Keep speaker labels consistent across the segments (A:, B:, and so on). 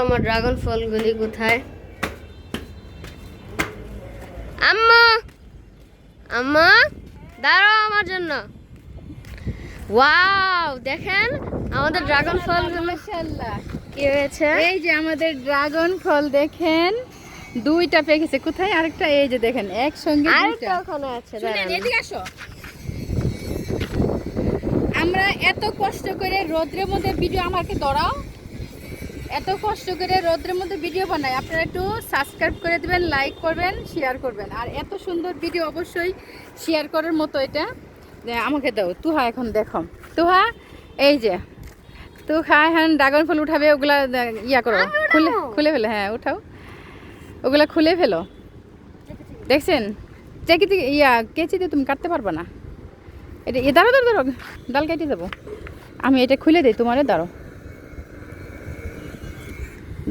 A: আমার ড্রাগন ফলগুলি কোথায়? আম্মা, আম্মা দাঁড়াও আমার জন্য। ওয়াও, দেখেন আমাদের ড্রাগন ফলগুলো
B: মাশাআল্লাহ
A: কি হয়েছে।
B: এই যে আমাদের ড্রাগন ফল দেখেন, দুইটা পেকেছে। কোথায় আরেকটা? এই যে দেখেন একসঙ্গে
A: আরেকটা
B: দুইটা।
A: ওখানে আছে,
B: শুনেন,
A: দাঁড়ান।
B: এদিকে আসো। আমরা এত কষ্ট করে রোদ্রের মধ্যে ভিডিও, আমাকে ধরাও, এত কষ্ট করে রোদ্রের মধ্যে ভিডিও বানাই। আপনারা একটু সাবস্ক্রাইব করে দিবেন, লাইক করবেন, শেয়ার করবেন। আর এত সুন্দর ভিডিও অবশ্যই শেয়ার করার মতো। এটা আমাকে দাও তুহা, এখন দেখো তুহা, এই যে তুহা এখন ড্রাগন ফল উঠাবে। ওগুলা ইয়া করো, খুলে খুলে ফেলো। হ্যাঁ উঠাও, ওগুলা খুলে ফেলো। দেখছেন চেকিতে ইয়া কেচিতে তুমি কাটতে পারবে না। এটা এ দাঁড়ো দাঁড়ো দাঁড়ো, ডাল কেটে যাবো। আমি এটা খুলে দিই তোমারে, দাঁড়ো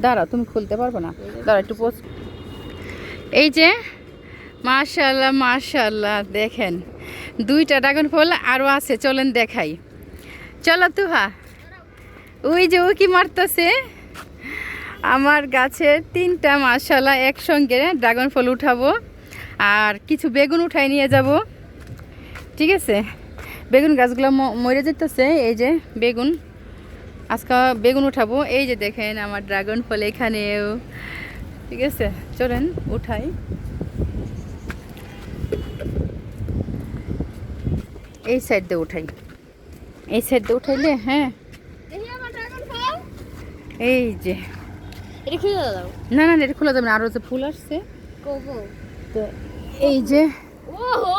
B: দাঁড়াও, তুমি খুলতে পারবে না, দাঁড়াও একটু পোস্ট। এই যে মাশাআল্লাহ মাশাআল্লাহ, দেখেন দুইটা ড্রাগন ফল আরও আছে, চলেন দেখাই। চলো তুহা, ওই যে ও কি মারতেছে। আমার গাছের তিনটা মাশাআল্লাহ একসঙ্গে ড্রাগন ফল উঠাবো, আর কিছু বেগুন উঠাই নিয়ে যাব। ঠিক আছে, বেগুন গাছগুলো মরে যেতেছে। এই যে বেগুন, আজকে বেগুন উঠাবো। এই যে দেখেন আমার ড্রাগন ফল এখানেও। ঠিক আছে, চলেন উঠাই। এই সাইড দিয়ে উঠাই, এই সাইড দিয়ে উঠাইলে। হ্যাঁ
A: এই আমার ড্রাগন ফল,
B: এই যে,
A: এটা খুলে দাও।
B: না না এটা খোলা যাবে না, আরও যে ফুল আসছে।
A: কোকো,
B: তো এই যে
A: ওহো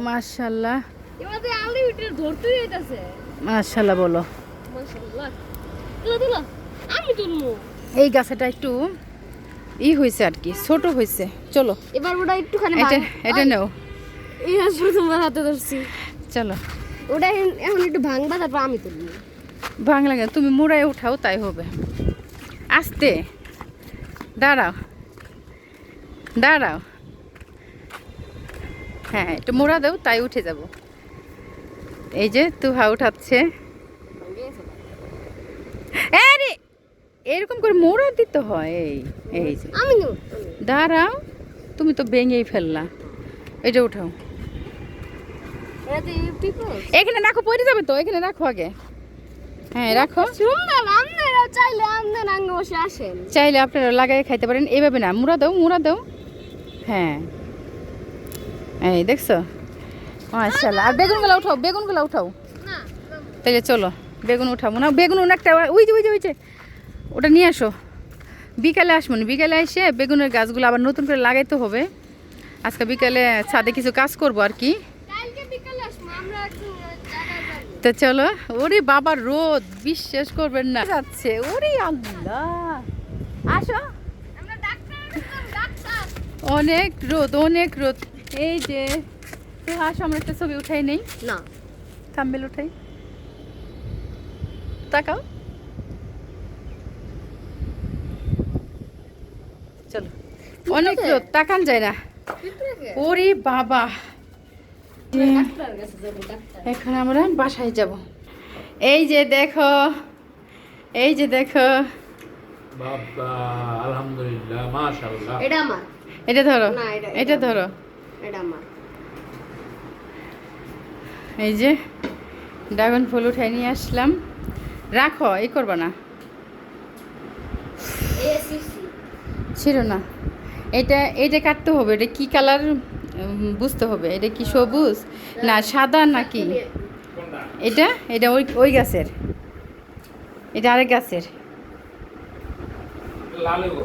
B: মাশাআল্লাহ
A: এবারে আলু এটা ধরতে যাইতাছে।
B: মাশাআল্লাহ বলো।
A: মাশাআল্লাহ, তুলো তুলো, আমি তুলবো।
B: এই গাছটা একটু হয়েছে আর কি, ছোট হয়েছে। চলো
A: এবার ওটা একটুখানি
B: এটা এটা নাও,
A: এই আজ প্রথমবার হাতে ধরছি।
B: চলো।
A: ওটা এখন একটু ভাঙবা, তারপর আমি তুলবো।
B: বাংলা গান তুমি মুড়ায় উঠাও, তাই হবে। আস্তে দাঁড়াও দাঁড়াও, হ্যাঁ একটু মোড়া দাও, তাই উঠে যাব। এই যে তুহা উঠাচ্ছে। আরে এরকম করে মোড়া দিতে হয়। এই যে
A: আমি নেব।
B: দাঁড়াও, তুমি তো ভেঙেই ফেললা। এটা উঠাও,
A: এতে পিপল
B: এখানে রাখো, পড়ে যাবে তো, এখানে রাখো আগে। হ্যাঁ রাখো।
A: সুন্দর, আপনারা চাইলে আপনার আঙ্গে বসে আসেন।
B: চাইলে আপনারা লাগাই খাইতে পারেন, এইভাবে না, মুড়া দাও মুড়া দাও। হ্যাঁ এই দেখছো মাশাআল্লাহ। আর বেগুনগুলো উঠাও, বেগুনগুলো উঠাও।
A: না
B: তাহলে চলো বেগুন উঠাবো না, বেগুন একটা ওই যে ওই যে ওই যে ওটা নিয়ে আসো। বিকালে আসবো না, বিকালে এসে বেগুনের গাছগুলো আবার নতুন করে লাগাইতে হবে। আজকে বিকালে ছাদে কিছু কাজ করবো আর কি।
A: কালকে বিকালে আসবো আমরা, একটু জায়গায় যাব।
B: তো চলো। ওরে বাবার রোদ বিশ্বাস করবেন না যাচ্ছে। ওরে আল্লাহ, আসো।
A: আমরা ডাক্তার, ডাক্তার।
B: অনেক রোদ অনেক রোদ। এই যে তো আসো, আমরা একটা ছবি উঠাই নেই,
A: না
B: থাম্বনেল উঠাই। তাকাও, চলো। অনেক রোদ, তাকান যায় না। ওরে বাবা,
A: ডাক্তার কাছে যাব, ডাক্তার।
B: এখন আমরা বাসায় যাব। এই যে দেখো, এই যে দেখো,
C: বাবা আলহামদুলিল্লাহ মাশাআল্লাহ।
A: এটা আমার,
B: এটা ধরো,
A: না,
B: এটা ধরো।
A: এটা আমার।
B: এই যে ড্রাগন ফল উঠাই নিয়ে আসলাম। রাখো, এই করবা না,
A: এসিসি
B: ছিল না। এটা এটা কাটতে হবে। এটা কি কালার বুঝতে হবে। এটা কি সবুজ না সাদা নাকি?
C: কোনটা?
B: এটা এটা ওই ওই গাছের, এটা আরেক গাছের।
C: লালে গো,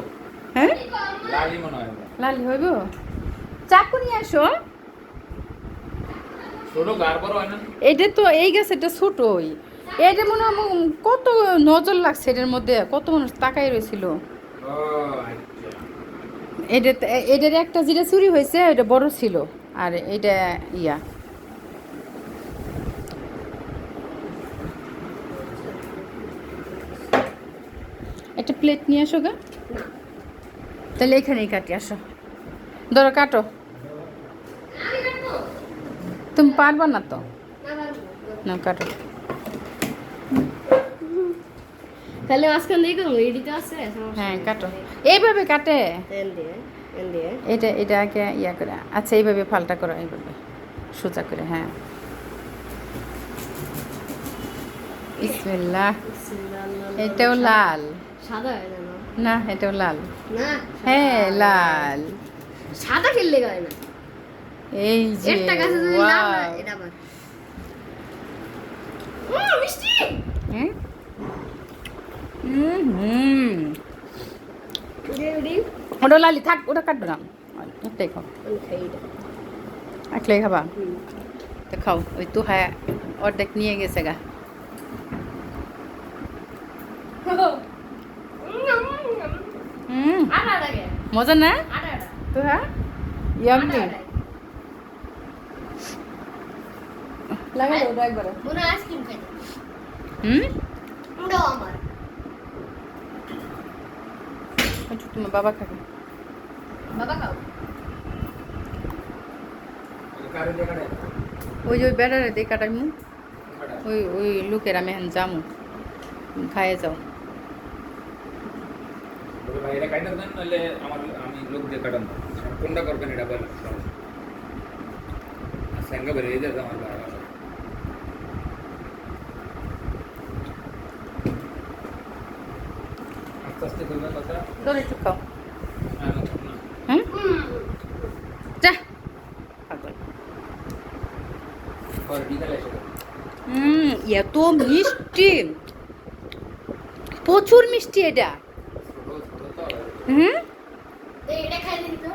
B: হ্যাঁ
C: লালি মনে হয়।
B: লাল হইব। চাকু নিয়ে আসো।
C: ছোট গার বড় হয় না?
B: এটা তো এই গাছেরটা ছোটই। এটা মনে হয় কত নজর লাগছে এটার মধ্যে, কত মানুষ তাকাই রয়েছিল।
C: ও আচ্ছা।
B: এটা এটার একটা যেটা চুরি হয়েছে এটা বড় ছিল, আর এটা ইয়া। একটা প্লেট নিয়ে আসো গা, তাহলে এখানেই কাটি। আসো ধরো, কাটো। তুমি পারবা না তো, না কাটো।
A: তাহলে মাঝখান দিয়ে করবো এডিতে আছে সমস্যা
B: হ্যাঁ
A: নেই।
B: কাটো এইভাবে কাটে
A: তেল দিয়ে তেল দিয়ে
B: এটাকে ইয়া করে আচ্ছা এইভাবে ফালটা করো এইভাবে সোজা করে হ্যাঁ বিসমিল্লাহ এটাও লাল
A: সাদা হয় না না?
B: না এটাও লাল
A: না
B: হ্যাঁ লাল
A: সাদা খেললে হয় না
B: এই যে
A: একটা গাছে যদি লাল
B: wow!
A: হয় এটা আবার মিষ্টি
B: হুম হুম
A: রেডি
B: ওটা লালি থাক ওটা কাটবে না একটাই খাও
A: আমি খাই এটা
B: একলাই খাবা তো খাও ওই তো হ্যাঁ অর্ধেক নিয়ে গেছে গা হুম
A: আটা লাগে
B: মজা না
A: আটা
B: তো হ্যাঁ ইয়াম্মি লাগাই দাও ওটা একবারে
A: মনে আইসক্রিম খাই
B: হুম
A: ওটাও আমার
B: একটু তোমার বাবা খাবে
A: বাবা খাও
C: কারে দেখা দেয়
B: ওই যে ওই বেড়ারে দিয়ে কাটাইমু ওই লোকের আমি এখন যামু খাইয়ে যাও
C: ভাই এটা কাইটা দেন নাহলে আমি লোক দিয়ে কাটান কোনটা করবেন এটা বলেন সঙ্গে বেরিয়ে যায় আমার ভাই আস্তে আস্তে করবেন কথা
B: তোর একটু খাও
C: হ্যাঁ না
B: হুম যা পাগল
C: পরে বিকালে এসে
B: এত মিষ্টি প্রচুর মিষ্টি এটা
C: ছোট ছোট তো
B: হুম
A: এটা খাই দিন তো